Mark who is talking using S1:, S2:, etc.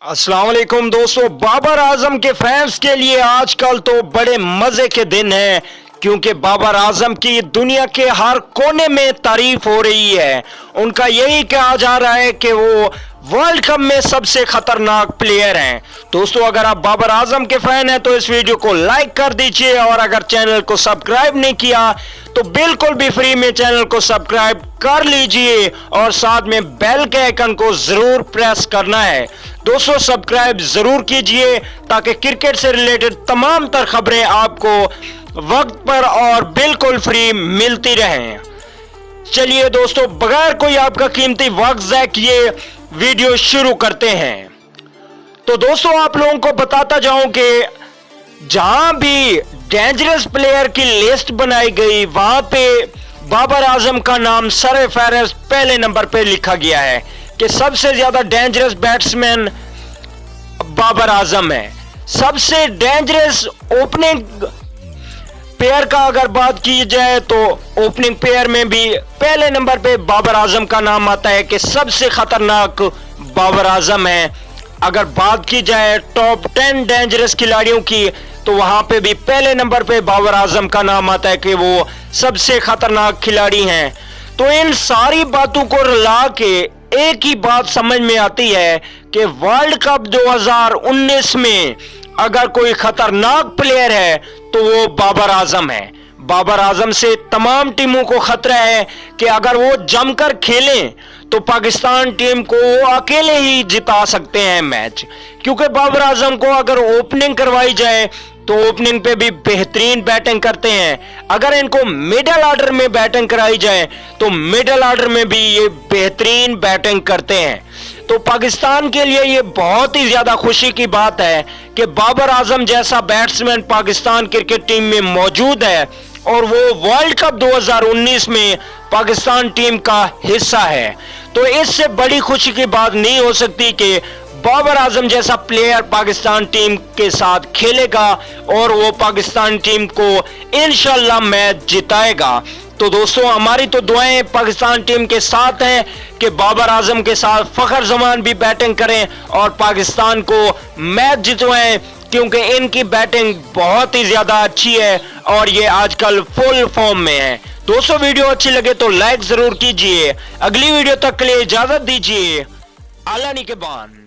S1: अस्सलाम वालेकुम दोस्तों, बाबर आजम के फैंस के लिए आजकल तो बड़े मजे के दिन हैं क्योंकि बाबर आजम की दुनिया के हर कोने में तारीफ हो रही है। उनका यही कहा जा रहा है कि वो वर्ल्ड कप में सबसे खतरनाक प्लेयर हैं। दोस्तों, अगर आप बाबर आजम के फैन हैं तो इस वीडियो को लाइक कर दीजिए और अगर चैनल को सब्सक्राइब नहीं किया तो बिल्कुल भी फ्री में चैनल को सब्सक्राइब कर लीजिए और साथ में बेल के आइकन को जरूर प्रेस करना है। दोस्तों, सब्सक्राइब जरूर कीजिए ताकि क्रिकेट से रिलेटेड तमाम तर खबरें आपको वक्त पर और बिल्कुल फ्री मिलती रहें। चलिए दोस्तों, बगैर कोई आपका कीमती वक्त ज़ाया किए वीडियो शुरू करते हैं। तो दोस्तों, आप लोगों को बताता जाऊं कि जहां भी डेंजरस प्लेयर की लिस्ट बनाई गई वहां पे बाबर आजम का नाम सर फहरिस्त पहले नंबर पे लिखा गया है कि सबसे ज्यादा डेंजरस बैट्समैन बाबर आजम है। सबसे डेंजरस ओपनिंग पेयर का अगर बात की जाए तो ओपनिंग पेयर में भी पहले नंबर पे बाबर आजम का नाम आता है कि सबसे खतरनाक बाबर आजम है। अगर बात की जाए टॉप 10 डेंजरस खिलाड़ियों की तो वहां पे भी पहले नंबर पे बाबर आजम का नाम आता है कि वो सबसे खतरनाक खिलाड़ी हैं। तो इन सारी बातों को रला के एक ही बात समझ में आती है कि वर्ल्ड कप 2019 में अगर कोई खतरनाक प्लेयर है तो वो बाबर आजम है। बाबर आजम से तमाम टीमों को खतरा है कि अगर वो जमकर खेलें तो पाकिस्तान टीम को अकेले ही जिता सकते हैं मैच, क्योंकि बाबर आजम को अगर ओपनिंग करवाई जाए तो ओपनिंग पे भी बेहतरीन बैटिंग करते हैं। अगर इनको मिडिल ऑर्डर में बैटिंग कराई जाए तो मिडिल ऑर्डर में भी ये बेहतरीन बैटिंग करते हैं। तो पाकिस्तान के लिए ये बहुत ही ज्यादा खुशी की बात है कि बाबर आजम जैसा बैट्समैन पाकिस्तान क्रिकेट टीम में मौजूद है और वो वर्ल्ड कप 2019 में पाकिस्तान टीम का हिस्सा है। तो इससे बड़ी खुशी की बात नहीं हो सकती कि बाबर आजम जैसा प्लेयर पाकिस्तान टीम के साथ खेलेगा और वो पाकिस्तान टीम को इंशाल्लाह मैच जिताएगा। तो दोस्तों, हमारी तो दुआएं पाकिस्तान टीम के साथ हैं कि बाबर आजम के साथ फखर जमान भी बैटिंग करें और पाकिस्तान को मैच जितवाएं, क्योंकि इनकी बैटिंग बहुत ही ज्यादा अच्छी है और ये आजकल फुल फॉर्म में है। दोस्तों, वीडियो अच्छी लगे तो लाइक जरूर कीजिए। अगली वीडियो तक के लिए इजाजत दीजिए। अल्लाह निगहबान।